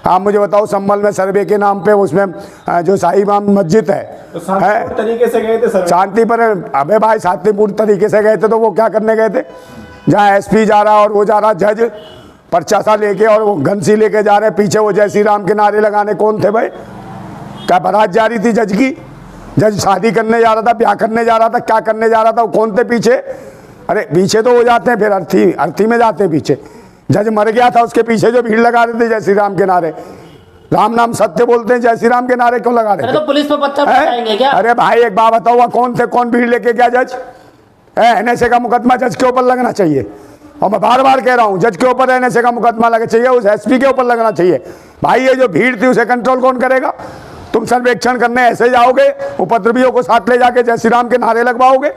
आप मुझे बताओ, संभल में सर्वे के नाम पे उसमें जो शाही इमाम मस्जिद है, तो शांतिपूर्ण तरीके से गए थे सर्वे? शांति पर, अबे भाई शांतिपूर्ण तरीके से गए थे तो वो क्या करने गए थे? जहाँ एसपी जा रहा और वो जा रहा जज पर्चा सा लेके और वो घंसी लेके जा रहे, पीछे वो जय श्री राम के नारे लगाने कौन थे भाई? क्या बारात जा रही थी जज की? जज शादी करने जा रहा था, ब्याह करने जा रहा था, क्या करने जा रहा था? वो कौन थे पीछे? अरे पीछे तो वो जाते हैं फिर अर्थी में जाते हैं पीछे। जज मर गया था, उसके पीछे जो भीड़ लगा रहे थे जय श्री राम के नारे, राम नाम सत्य बोलते हैं, जय श्री राम के नारे क्यों लगा रहे थे? तो पुलिस पे पत्थर बरसाएंगे क्या? अरे भाई एक बात बताओ, वह कौन थे, कौन भीड़ लेके गया? जज एनएसए का मुकदमा जज के ऊपर लगना चाहिए। और मैं बार बार कह रहा हूँ, जज के ऊपर एनएसए का मुकदमा लगना चाहिए, उस एसपी के ऊपर लगना चाहिए। भाई ये जो भीड़ थी उसे कंट्रोल कौन करेगा? तुम सर्वेक्षण करने ऐसे जाओगे, उपद्रवियों को साथ ले जाके जय श्री राम के नारे लगवाओगे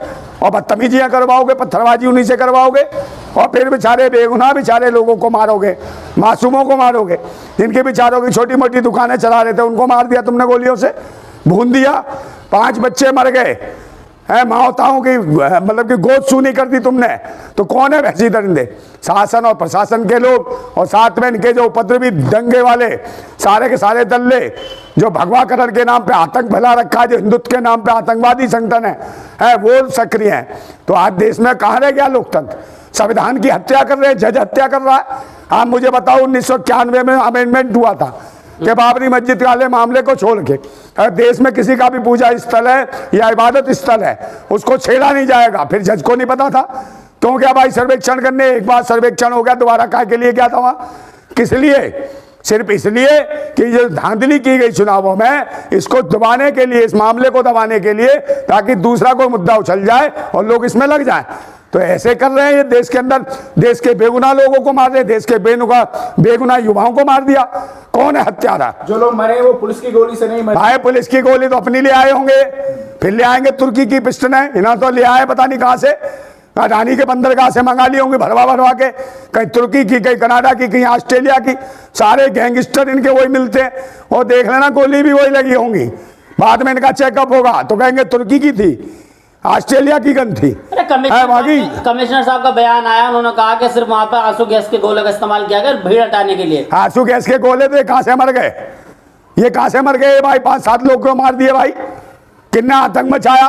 और बदतमीजियां करवाओगे, पत्थरबाजी उन्हीं से करवाओगे, और फिर बेचारे बेगुनाह बेचारे लोगों को मारोगे, मासूमों को मारोगे, जिनके बेचारों की छोटी मोटी दुकानें चला रहे थे उनको मार दिया तुमने, गोलियों से भून दिया, 5 बच्चे मर गए है, माताओं की मतलब कि गोद सूनी कर दी तुमने। तो कौन है भैंसी दरिंदे? शासन और प्रशासन के लोग, और साथ में इनके जो उपद्रवी दंगे वाले सारे के सारे दल्ले जो भगवाकरण के नाम पे आतंक फैला रखा है, जो हिंदुत्व के नाम पे आतंकवादी संगठन है वो सक्रिय है। तो आज देश में कहाँ रह गया लोकतंत्र? संविधान की हत्या कर रहे हैं, जज हत्या कर रहा है। आप मुझे बताओ, 1991 में अमेंडमेंट हुआ था कि बाबरी मस्जिद वाले मामले को छोड़ के अगर देश में किसी का भी पूजा स्थल है या इबादत स्थल है उसको छेड़ा नहीं जाएगा। फिर जज को नहीं पता था क्यों गया भाई सर्वेक्षण करने? एक बार सर्वेक्षण हो गया, दोबारा काय के लिए क्या था वहाँ? किस लिए? सिर्फ इसलिए कि जो धांधली की गई चुनावों में, इसको दबाने के लिए, इस मामले को दबाने के लिए, ताकि दूसरा कोई मुद्दा उछल जाए और लोग इसमें लग जाएं। तो ऐसे कर रहे हैं ये देश के अंदर, देश के बेगुनाह लोगों को मार रहे, देश के बेगुनाह युवाओं को मार दिया। कौन है हत्यारा? जो लोग मरे वो पुलिस की गोली से नहीं मरे। भाई पुलिस की गोली तो अपनी ले आए होंगे, फिर ले आएंगे तुर्की की पिस्टलें, इन्होंने तो ले आए पता नहीं कहाँ से, अडानी के बंदरगाह से मंगा ली होंगी भरवा के, कहीं तुर्की की, कहीं कनाडा की, कहीं ऑस्ट्रेलिया की। सारे गैंगस्टर इनके वही मिलते हैं, और देख लेना गोली भी वही लगी होंगी। बाद में इनका चेकअप होगा तो कहेंगे तुर्की की थी, ऑस्ट्रेलिया की गन थी। कमिश्नर साहब का बयान आया, उन्होंने कहा कि सिर्फ वहां पर आंसू गैस के गोले का इस्तेमाल किया गया भीड़ हटाने के लिए। आंसू गैस के गोले थे, कहां से मर गए? ये कहां से मर गए भाई? 5-7 लोग को मार दिए भाई। किन्ने आतंक मचाया?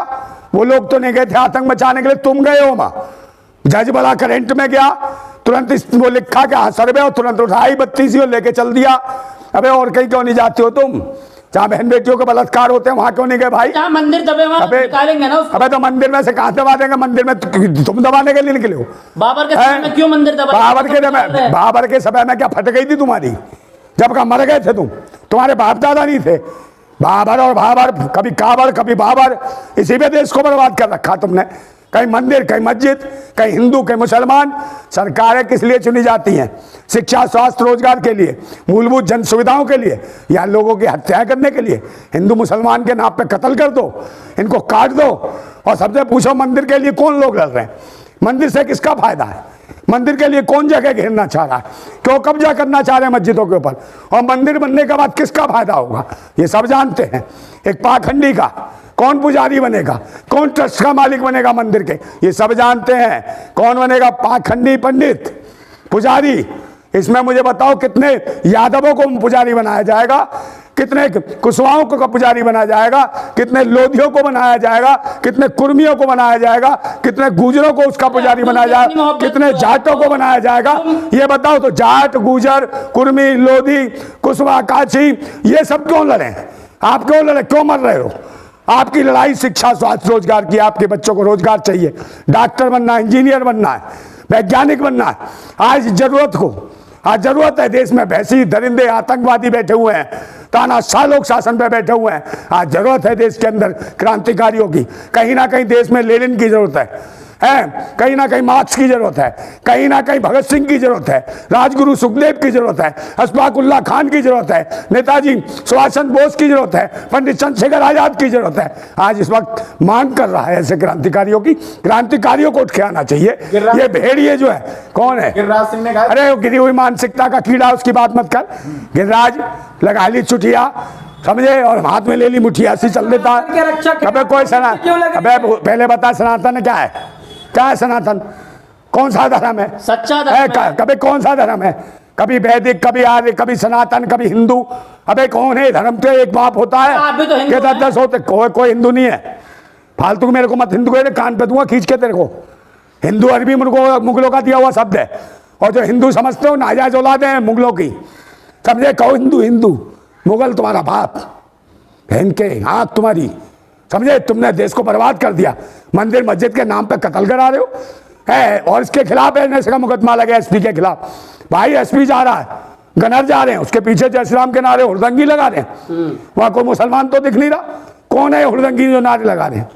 वो लोग तो नहीं गए थे आतंक मचाने के लिए, तुम गए हो। वहां जज बड़ा करंट में गया, तुरंत वो लिखा कि सर्वे, और तुरंत उठाई 32 और लेके चल दिया। अबे और कहीं क्यों नहीं जाते हो तुम? जहाँ बहन बेटियों के बलात्कार होते हैं वहां क्यों नहीं गए भाई? जहाँ मंदिर दबे वहां निकालेंगे ना उसको। अबे तो मंदिर में से कहां दबा देंगे? मंदिर में तुम दबाने के लिए निकले हो? बाबर के समय में क्यों मंदिर दबा? बाबर के समय में क्या फट गई थी तुम्हारी? जब का मर गए थे तुम, तुम्हारे बाप दादा नहीं थे? बाबर और भाबर, कभी काबर कभी बाबर, इसी में देश को बर्बाद कर रखा तुमने। कहीं मंदिर, कहीं मस्जिद, कहीं हिंदू, कहीं मुसलमान। सरकारें किस लिए चुनी जाती हैं? शिक्षा, स्वास्थ्य, रोजगार के लिए, मूलभूत जन सुविधाओं के लिए, या लोगों की हत्या करने के लिए? हिंदू मुसलमान के नाम पे कत्ल कर दो, इनको काट दो, और सबसे पूछो मंदिर के लिए कौन लोग लड़ रहे हैं? मंदिर से किसका फायदा है? मंदिर के लिए कौन जगह घेरना चाह रहा है? क्यों कब्जा करना चाह रहे हैं मस्जिदों के ऊपर? और मंदिर बनने के बाद किसका फायदा होगा? ये सब जानते हैं। एक पाखंडी का कौन पुजारी बनेगा? कौन ट्रस्ट का मालिक बनेगा मंदिर के? ये सब जानते हैं। कौन बनेगा पाखंडी पंडित, पुजारी? इसमें मुझे बताओ कितने यादवों को पुजारी बनाया जाएगा, कितने कुशवाहों को पुजारी बनाया जाएगा, कितने लोधियों को बनाया जाएगा, कितने कुर्मियों को बनाया जाएगा, कितने गुजरों को उसका पुजारी बनाया जाएगा, कितने जाटों को बनाया जाएगा? ये बताओ तो। जाट, गुजर, कुर्मी, लोधी, कुशवा, काछी, ये सब क्यों लड़े? आप क्यों लड़े? क्यों मर रहे हो? आपकी लड़ाई शिक्षा, स्वास्थ्य, रोजगार की। आपके बच्चों को रोजगार चाहिए, डॉक्टर बनना है, इंजीनियर बनना है, वैज्ञानिक बनना है। आज जरूरत है देश में। भैंसी दरिंदे आतंकवादी बैठे हुए हैं, तानाशाह लोग शासन पे बैठे हुए हैं। आज जरूरत है देश के अंदर क्रांतिकारियों की। कहीं ना कहीं देश में लेनिन की जरूरत है, कहीं ना कहीं मार्क्स की जरूरत है, कहीं ना कहीं भगत सिंह की जरूरत है, राजगुरु सुखदेव की जरूरत है, अशफाकुल्ला खान की जरूरत है, नेताजी सुभाष चंद्र बोस की जरूरत है, पंडित चंद्रशेखर आजाद की जरूरत है। आज इस वक्त मांग कर रहा है ऐसे क्रांतिकारियों की। क्रांतिकारियों को उठ के आना चाहिए। ये भेड़िए जो है, कौन है? गिरिराज सिंह ने कहा, अरे गिरी हुई मानसिकता का कीड़ा, उसकी बात मत कर। गिरिराज लगा ली चुटिया, समझे, और हाथ में ले ली मुठिया सी चल देता है। अबे कोई अबे पहले बता, सनातन क्या है? क्या है सनातन? कौन सा धर्म है? सच्चा धर्म है। कभी कौन सा धर्म है? कभी वैदिक, कभी आर्य, कभी सनातन, कभी हिंदू। अबे कौन है? धर्म तो एक बाप होता है आप भी तो हिंदू कि 10-10 होते। कोई हिंदू नहीं है। फालतू मेरे को मत हिंदू को, कान पे दूंगा खींच के तेरे को। हिंदू अरबी मुगलों का दिया हुआ शब्द है, और जो हिंदू समझते हो नाजायज औलादे हैं मुगलों की, समझे? कहो हिंदू, हिंदू मुगल तुम्हारा बाप, बहन के आँख तुम्हारी, समझे? तुमने देश को बर्बाद कर दिया, मंदिर मस्जिद के नाम पे कत्ल करा रहे हो है। और इसके खिलाफ एनएसए का मुकदमा लगे, एसपी के खिलाफ। भाई एसपी जा रहा है, गनर जा रहे हैं, उसके पीछे जय श्री राम के नारे हुड़दंगी लगा रहे हैं। वहां कोई मुसलमान तो दिख नहीं रहा। कौन है हुड़दंगी जो नारे लगा रहे हैं?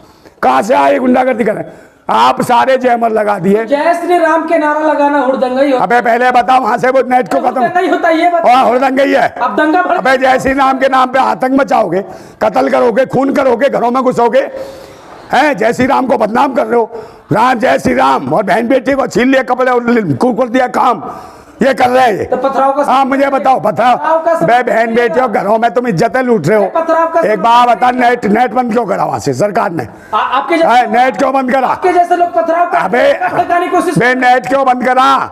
कहां से आए? गुंडागर्दी कर रहे हैं। आप सारे जयमर लगा दिए। जय श्री राम के नारा लगाना हुड़दंगा होता अबे पहले बताओ वहां से वो नेट को खत्म। नहीं होता ये बता। और हुड़दंगा ही है। अब दंगा भड़का। अबे जय श्री राम के नाम पे आतंक मचाओगे, कत्ल करोगे, खून करोगे, घरों में घुसोगे, हैं? जय श्री राम को बदनाम कर रहे हो। राम जय श्री राम, और बहन बेटी को छीन लिया कपड़े और कुकर दिया काम, ये कर रहे हैं। तो पथराव का हाँ मुझे बताओ, पथराव बे बहन बेटियों घरों में तुम इज्जतें लूट रहे हो। एक बार बता, नेट बंद क्यों करा वहां से सरकार ने? आपके नेट क्यों बंद करा? आपके जैसे लोग पथराव अबे भड़काने की कोशिश। बे नेट क्यों बंद करा?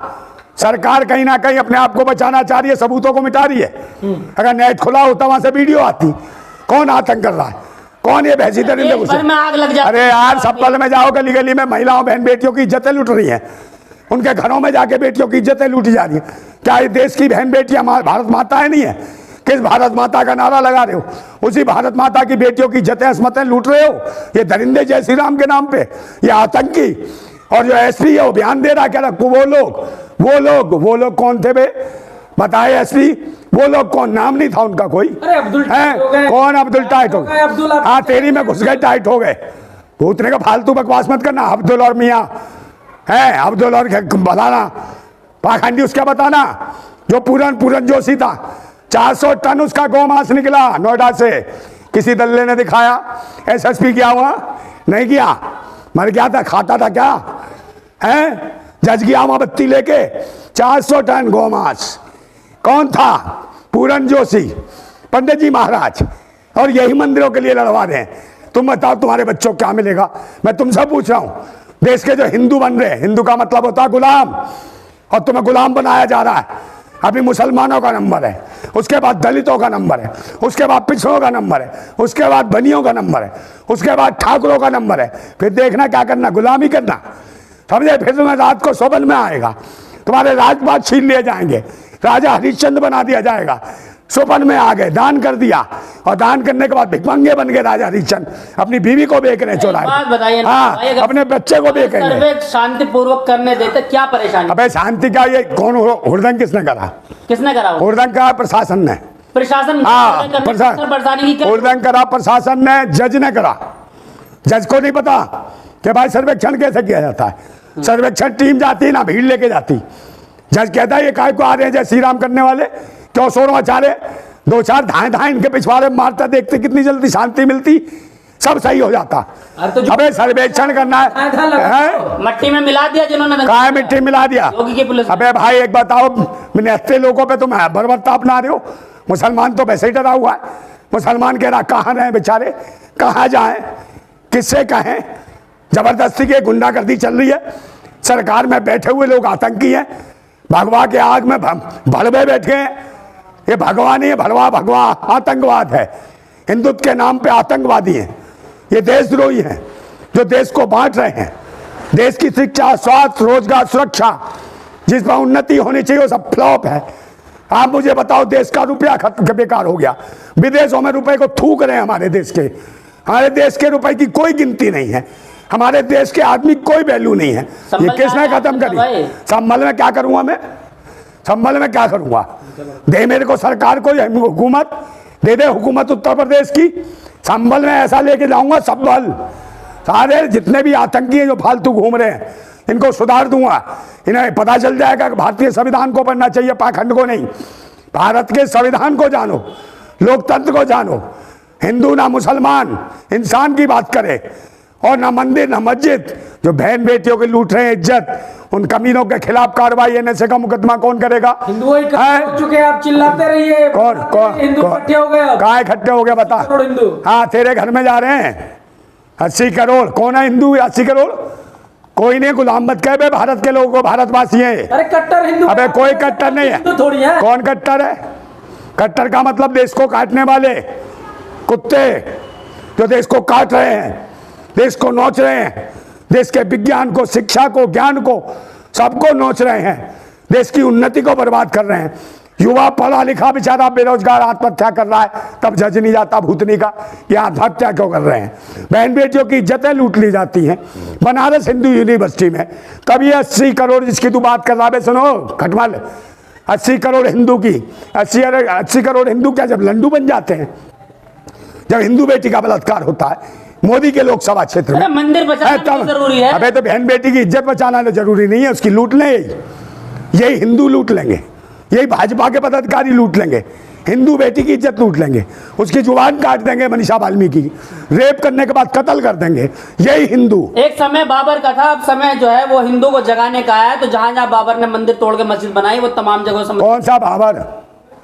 सरकार कहीं ना कहीं अपने आप को बचाना चाह रही है, सबूतों को मिटा रही है। अगर नेट खुला होता वहां से वीडियो आती। कौन आतंक कर रहा है? कौन ये भैंसी दरिंदे घुसे? में आग लग जाती। अरे यार सब्बल में जाओ, गली गली में महिलाओं बहन बेटियों की इज्जतें लूट रही हैं, उनके घरों में जाके बेटियों की इज्जतें लूटी जा रही हैं। क्या ये देश की बहन बेटियां भारत माता है नहीं है? किस भारत माता का नारा लगा रहे हो? उसी भारत माता की बेटियों की इज्जतें असमतें लूट रहे हो। ये दरिंदे जय श्री राम के नाम पे, ये आतंकी। और जो एसपी है वो बयान दे रहा, कह रहा वो लोग कौन थे बे? बताए एसपी, वो लोग कौन? नाम नहीं था उनका कोई। अरे अब्दुल टाइट हो गए। कौन अब्दुल टाइट हो गए? अब्दुल हाँ तेरी में घुस गए, टाइट हो गए। भूतने का फालतू बकवास मत करना। अब्दुल और मियाँ है, अब्दुल और बताना पाखंडी उसका बताना। जो पूरन जोशी था, 400 टन उसका गौमांस निकला नोएडा से, किसी दल्ले ने दिखाया। एसएसपी किया हुआ नहीं किया, मर गया था, खाता था क्या है? जज गया वहां बत्ती लेके, 400 टन गौमांस। कौन था? पूरन जोशी, पंडित जी महाराज। और यही मंदिरों के लिए लड़वा रहे हैं। तुम बताओ तुम्हारे बच्चों को क्या मिलेगा? मैं तुमसे पूछ रहा हूं। देश के जो हिंदू बन रहे हैं, हिंदू का मतलब होता है गुलाम, और तुम्हें गुलाम बनाया जा रहा है। अभी मुसलमानों का नंबर है, उसके बाद दलितों का नंबर है, उसके बाद पिछड़ों का नंबर है, उसके बाद बनियों का नंबर है, उसके बाद ठाकुरों का नंबर है। फिर देखना क्या करना, गुलामी करना, समझे? फिर तुम्हें रात को सोबन में आएगा, तुम्हारे राजपाट छीन लिए जाएंगे, राजा हरिश्चंद्र बना दिया जाएगा। सोपन में आ गए, दान कर दिया, और दान करने के बाद भिखमंगे बन गए राजा हरिश्चंद्र। अपनी बीवी को बेच रहे चौराहे। बात बताइए ना, हाँ, अपने बच्चे को बेचेंगे। सर्वे शांति पूर्वक करने देते, क्या परेशानी? अबे शांति का ये कौन हुड़दंग किसने करा? किसने करा? हुड़दंग का प्रशासन ने। प्रशासन। हाँ, परेशानी की हुड़दंग करा प्रशासन ने, जज ने करा। जज को नहीं पता कि भाई सर्वेक्षण कैसे किया जाता है। सर्वेक्षण टीम जाती ना, भीड़ लेके जाती। जज कहता है ये काय को आ रहे हैं जय श्री राम करने वाले, क्यों शोर मचा रहे? 2-4 धाए इनके पिछवाड़े मारता, देखते कितनी जल्दी शांति मिलती, सब सही हो जाता। अबे सर्वेक्षण करना है, मट्टी में मिला दिया जिन्होंने। कहाँ मिट्टी मिला दिया? योगी की पुलिस। अबे भाई एक बताओ, निहत्थे लोगों पे तुम बर्बरता अपना रहे हो। मुसलमान तो वैसे ही डरा हुआ है। मुसलमान कह रहा कहाँ रहे बेचारे, कहाँ जाएं, किससे कहें? जबरदस्ती की गुंडागर्दी चल रही है। सरकार में बैठे हुए लोग आतंकी हैं, भगवा के आग में भड़वे बैठे हैं। ये भगवा नहीं है, भगवा आतंकवाद है। हिंदुत्व के नाम पे आतंकवादी हैं। ये देशद्रोही हैं जो देश को बांट रहे हैं। देश की शिक्षा, स्वास्थ्य, रोजगार, सुरक्षा, जिस पर उन्नति होनी चाहिए वो सब फ्लॉप है। आप मुझे बताओ, देश का रुपया बेकार हो गया। विदेशों में रुपए को थूक रहे हैं हमारे देश के। हमारे देश के रुपए की कोई गिनती नहीं है। हमारे देश के आदमी कोई वैल्यू नहीं है। ये किसने खत्म करी? संभल में क्या करूंगा मैं? संभल में क्या करूंगा? दे मेरे को सरकार को हुकूमत दे दे, हुकूमत उत्तर प्रदेश की। संभल में ऐसा लेके जाऊंगा, संभल सारे जितने भी आतंकी हैं जो फालतू घूम रहे हैं, इनको सुधार दूंगा। इन्हें पता चल जाएगा कि भारतीय संविधान को पढ़ना चाहिए, पाखंड को नहीं। भारत के संविधान को जानो, लोकतंत्र को जानो। हिंदू ना मुसलमान, इंसान की बात करे, और ना मंदिर ना मस्जिद। जो बहन बेटियों की लूट रहे हैं इज्जत, उन कमीनों के खिलाफ कार्रवाई। एनएसए का मुकदमा कौन करेगा? हिंदू हो चुके हैं, आप चिल्लाते रहिए। कौन हिंदू इकट्ठे हो गए? कहाँ इकट्ठे हो गए बता? हिंदू। हाँ तेरे घर में जा रहे हैं 80 करोड़। कौन है हिंदू? 80 करोड़ कोई नहीं, गुलाम मत कह बे भारत के लोगों को, भारतवासी हैं। अरे कट्टर हिंदू। अबे कोई कट्टर नहीं है। हिंदू थोड़ी है। कौन कट्टर है? कट्टर का मतलब देश को काटने वाले कुत्ते जो देश को काट रहे हैं, देश को नोच रहे हैं, देश के विज्ञान को, शिक्षा को, ज्ञान को, सबको नोच रहे हैं, देश की उन्नति को बर्बाद कर रहे हैं। युवा पढ़ा लिखा बेचारा बेरोजगार आत्महत्या कर रहा है, तब जज नहीं जाता भूतनी का ये आत्महत्या क्यों कर रहे हैं। बहन बेटियों की इज्जतें लूट ली जाती हैं। बनारस हिंदू यूनिवर्सिटी में तब ये 80 करोड़ जिसकी तू बात कर रहा है, सुनो खटमल, 80 करोड़ हिंदू की 80 करोड़ हिंदू क्या जब लंडू बन जाते हैं, जब हिंदू बेटी का बलात्कार होता है मोदी के लोकसभा क्षेत्र में, मंदिर बचाना भी जरूरी है। अबे तो बहन बेटी की इज्जत बचाना तो जरूरी नहीं है, उसकी लूट लें, यही हिंदू लूट लेंगे, यही भाजपा के पदाधिकारी लूट लेंगे, हिंदू बेटी की इज्जत लूट लेंगे, उसकी जुबान काट देंगे मनीषा वाल्मीकि की, रेप करने के बाद कत्ल कर देंगे, यही हिंदू। एक समय बाबर का था, अब समय जो है वो हिंदू को जगाने का है। तो जहां जहां बाबर ने मंदिर तोड़ के मस्जिद बनाई वो तमाम जगहों से, कौन सा बाबर?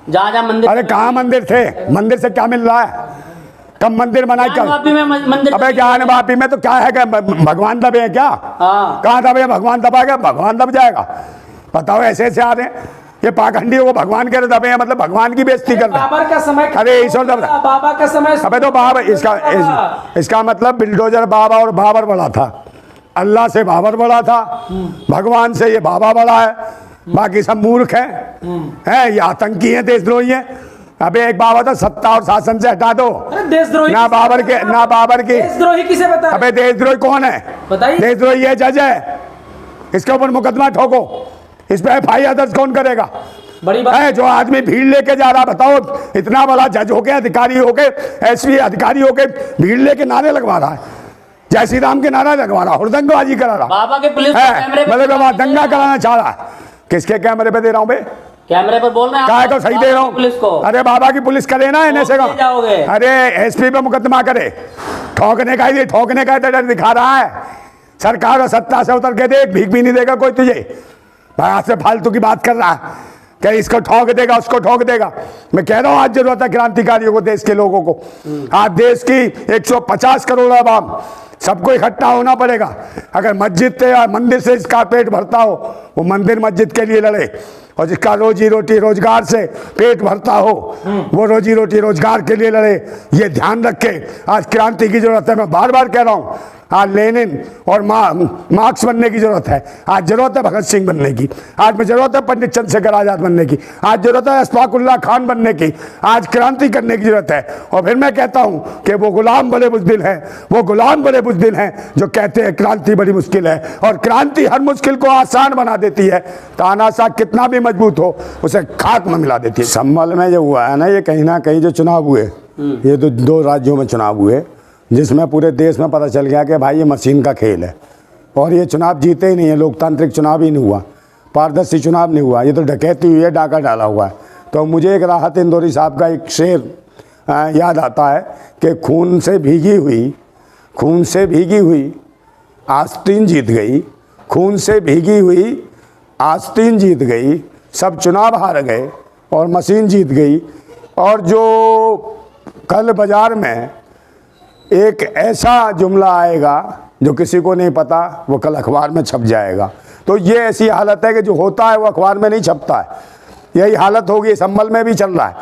जहां जहां मंदिर, अरे कहाँ मंदिर थे? मंदिर से क्या मिल रहा है? कब मंदिर बनाए? ज्ञानवापी में मंदिर। अबे ज्ञानवापी में तो क्या है, क्या भगवान दबे हैं क्या? हाँ। कहाँ दबे? भगवान दबा गया, भगवान दब जाएगा? बताओ, ऐसे ऐसे आ रहे हैं ये पाखंडियों को भगवान के दबे हैं, मतलब भगवान की बेइज्जती कर रहे हैं। बाबर का समय, अरे ईश्वर दब रहा। बाबा का समय। अबे तो बाबर इसका मतलब बिल्डोजर बाबा और बाबर बड़ा था, अल्लाह से बाबर बड़ा था, भगवान से ये बाबा बड़ा है, बाकी सब मूर्ख हैं, ये आतंकी हैं, देशद्रोही हैं। अबे एक बाबा था, सत्ता और शासन से हटा दो। देशद्रोही ना बाबर के, ना बाबर की। देशद्रोही किसे बता? अबे देशद्रोही कौन है? बताइए। देशद्रोही ये जज है, इसके ऊपर मुकदमा ठोको, इस पे FIR दर्ज कौन करेगा? बड़ी बात है जो आदमी भीड़ लेके जा रहा, बताओ, इतना बड़ा जज होके, अधिकारी होके, SP अधिकारी होके भीड़ लेके नारे लगवा रहा है, जय श्री राम के नारा लगवा रहा, हुड़दंगबाजी करा रहा बाबा के पुलिस है, कैमरे पे मतलब दंगा कराना चाह रहा है। किसके कैमरे पे दे रहा हूँ बे? कैमरे पर बोल रहे हैं काय को सही दे रहा पुलिस को। हूँ? अरे बाबा की पुलिस करे ना, इन्हें से ले जाओगे। अरे SP पे मुकदमा करे, ठोकने का ही डर दिखा रहा है। सरकार और सत्ता से उतर के देख, भीख भी नहीं देगा कोई तुझे। भाई आज से फालतू की बात कर रहा है, क्या इसको ठोक देगा, उसको ठोक देगा। मैं कह रहा हूं आज जरूरत है क्रांतिकारियों को, देश के लोगों को। आज देश की 150 करोड़ आवाम, सबको इकट्ठा होना पड़ेगा। अगर मस्जिद से या मंदिर से इसका पेट भरता हो, वो मंदिर मस्जिद के लिए लड़े, और जिसका रोजी रोटी रोजगार से पेट भरता हो, वो रोजी रोटी रोजगार के लिए लड़े। ये ध्यान रखे, आज क्रांति की जरूरत है। मैं बार बार कह रहा हूँ, आज लेनिन और मार्क्स बनने की जरूरत है, आज जरूरत है भगत सिंह बनने की, आज में जरूरत है पंडित चंद्रशेखर आजाद बनने की, आज जरूरत है अशफाकुल्लाह खान बनने की, आज क्रांति करने की जरूरत है। और फिर मैं कहता हूं कि वो गुलाम बड़े बुज़दिल हैं, वो गुलाम बड़े बुज़दिल हैं जो कहते हैं क्रांति बड़ी मुश्किल है, और क्रांति हर मुश्किल को आसान बना देती है। तानाशाह कितना भी मजबूत हो, उसे खाक में मिला देती है। संभल में जो हुआ है ना, ये कहीं ना कहीं जो चुनाव हुए, ये तो 2 राज्यों में चुनाव हुए, जिसमें पूरे देश में पता चल गया कि भाई ये मशीन का खेल है, और ये चुनाव जीते ही नहीं है, लोकतांत्रिक चुनाव ही नहीं हुआ, पारदर्शी चुनाव नहीं हुआ, ये तो डकैती हुई है, डाका डाला हुआ है। तो मुझे एक राहत इंदौरी साहब का एक शेर याद आता है कि खून से भीगी हुई आस्तीन जीत गई, खून से भीगी हुई आस्तीन जीत गई, सब चुनाव हार गए और मशीन जीत गई। और जो कल बाजार में एक ऐसा जुमला आएगा जो किसी को नहीं पता, वो कल अखबार में छप जाएगा। तो ये ऐसी हालत है कि जो होता है वो अखबार में नहीं छपता है, यही हालत होगी, संभल में भी चल रहा है।